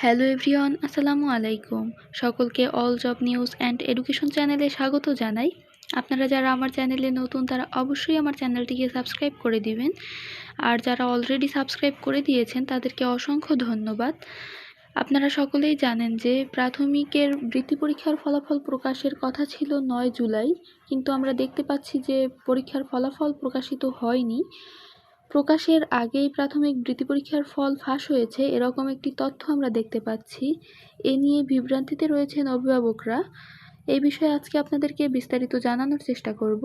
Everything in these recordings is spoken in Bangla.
হ্যালো এভরিওয়ান, আসসালামু আলাইকুম। সকলকে all job news and education চ্যানেলে স্বাগত জানাই। আপনারা যারা আমার চ্যানেলে নতুন তারা অবশ্যই আমার চ্যানেলটিকে সাবস্ক্রাইব করে দিবেন, আর যারা অলরেডি সাবস্ক্রাইব করে দিয়েছেন তাদেরকে অসংখ্য ধন্যবাদ। আপনারা সকলেই জানেন যে প্রাথমিকের বৃত্তি পরীক্ষার ফলাফল প্রকাশের কথা ছিল 9 জুলাই, কিন্তু আমরা দেখতে পাচ্ছি যে পরীক্ষার ফলাফল প্রকাশিত হয়নি। প্রকাশের আগেই প্রাথমিক বৃত্তি পরীক্ষার ফল ফাঁস হয়েছে, এরকম একটি তথ্য আমরা দেখতে পাচ্ছি। এ নিয়ে বিভ্রান্তিতে রয়েছেন অভিভাবকরা। এই বিষয়ে আজকে আপনাদেরকে বিস্তারিত জানানোর চেষ্টা করব।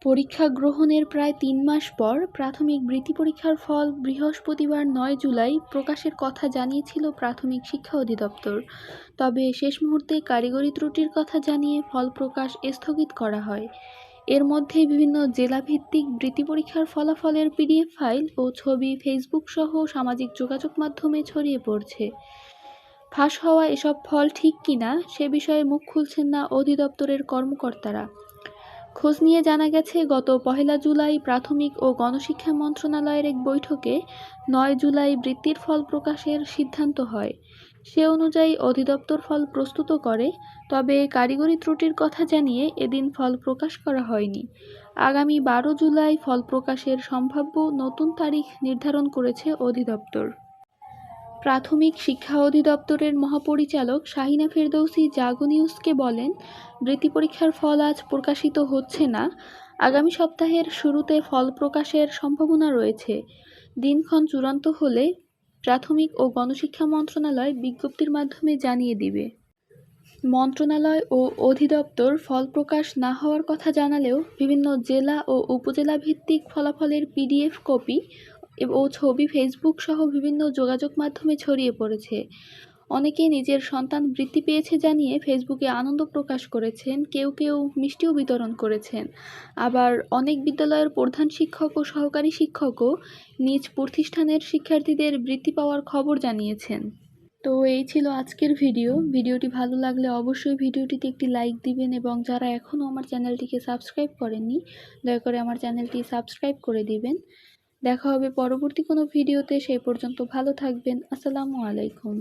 পরীক্ষা গ্রহণের প্রায় 3 মাস পর প্রাথমিক বৃত্তি পরীক্ষার ফল বৃহস্পতিবার 9 জুলাই প্রকাশের কথা জানিয়েছিল প্রাথমিক শিক্ষা অধিদপ্তর। তবে শেষ মুহূর্তে কারিগরি ত্রুটির কথা জানিয়ে ফল প্রকাশ স্থগিত করা হয়। এর মধ্যে বিভিন্ন জেলাভিত্তিক বৃত্তি পরীক্ষার ফলাফলের পিডিএফ ফাইল ও ছবি ফেসবুক সহ সামাজিক যোগাযোগ মাধ্যমে ছড়িয়ে পড়ছে। ফাঁস হওয়া এসব ফল ঠিক কিনা সে বিষয়ে মুখ খুলছেন না অধিদপ্তরের কর্মকর্তারা। খোঁজ নিয়ে জানা গেছে, গত 1 জুলাই প্রাথমিক ও গণশিক্ষা মন্ত্রণালয়ের এক বৈঠকে 9 জুলাই বৃত্তির ফল প্রকাশের সিদ্ধান্ত হয়। সে অনুযায়ী অধিদপ্তর ফল প্রস্তুত করে, তবে কারিগরি ত্রুটির কথা জানিয়ে এদিন ফল প্রকাশ করা হয়নি। আগামী 12 জুলাই ফল প্রকাশের সম্ভাব্য নতুন তারিখ নির্ধারণ করেছে অধিদপ্তর। প্রাথমিক শিক্ষা অধিদপ্তরের মহাপরিচালক শাহিনা ফেরদৌসী জাগো নিউজকে বলেন, বৃত্তি পরীক্ষার ফল আজ প্রকাশিত হচ্ছে না। আগামী সপ্তাহের শুরুতে ফল প্রকাশের সম্ভাবনা রয়েছে। দিনক্ষণ চূড়ান্ত হলে প্রাথমিক ও গণশিক্ষা মন্ত্রণালয় বিজ্ঞপ্তির মাধ্যমে জানিয়ে দিবে। মন্ত্রণালয় ও অধিদপ্তর ফল প্রকাশ না হওয়ার কথা জানালেও বিভিন্ন জেলা ও উপজেলা ভিত্তিক ফলাফলের পিডিএফ কপি ও ছবি ফেসবুক সহ বিভিন্ন যোগাযোগ মাধ্যমে ছড়িয়ে পড়েছে। অনেকেই নিজের সন্তান বৃত্তি পেয়েছে জানিয়ে ফেসবুকে আনন্দ প্রকাশ করেছেন, কেউ কেউ মিষ্টিও বিতরণ করেছেন। আবার অনেক বিদ্যালয়ের প্রধান শিক্ষক ও সহকারী শিক্ষকও নিজ প্রতিষ্ঠানের শিক্ষার্থীদের বৃত্তি পাওয়ার খবর জানিয়েছেন। তো এই ছিল আজকের ভিডিওটি ভালো লাগলে অবশ্যই ভিডিওটিতে একটি লাইক দিবেন, এবং যারা এখনও আমার চ্যানেলটিকে সাবস্ক্রাইব করেননি দয়া করে আমার চ্যানেলটি সাবস্ক্রাইব করে দিবেন। দেখা হবে পরবর্তী কোনো ভিডিওতে, সেই পর্যন্ত ভালো থাকবেন। আসসালামু আলাইকুম।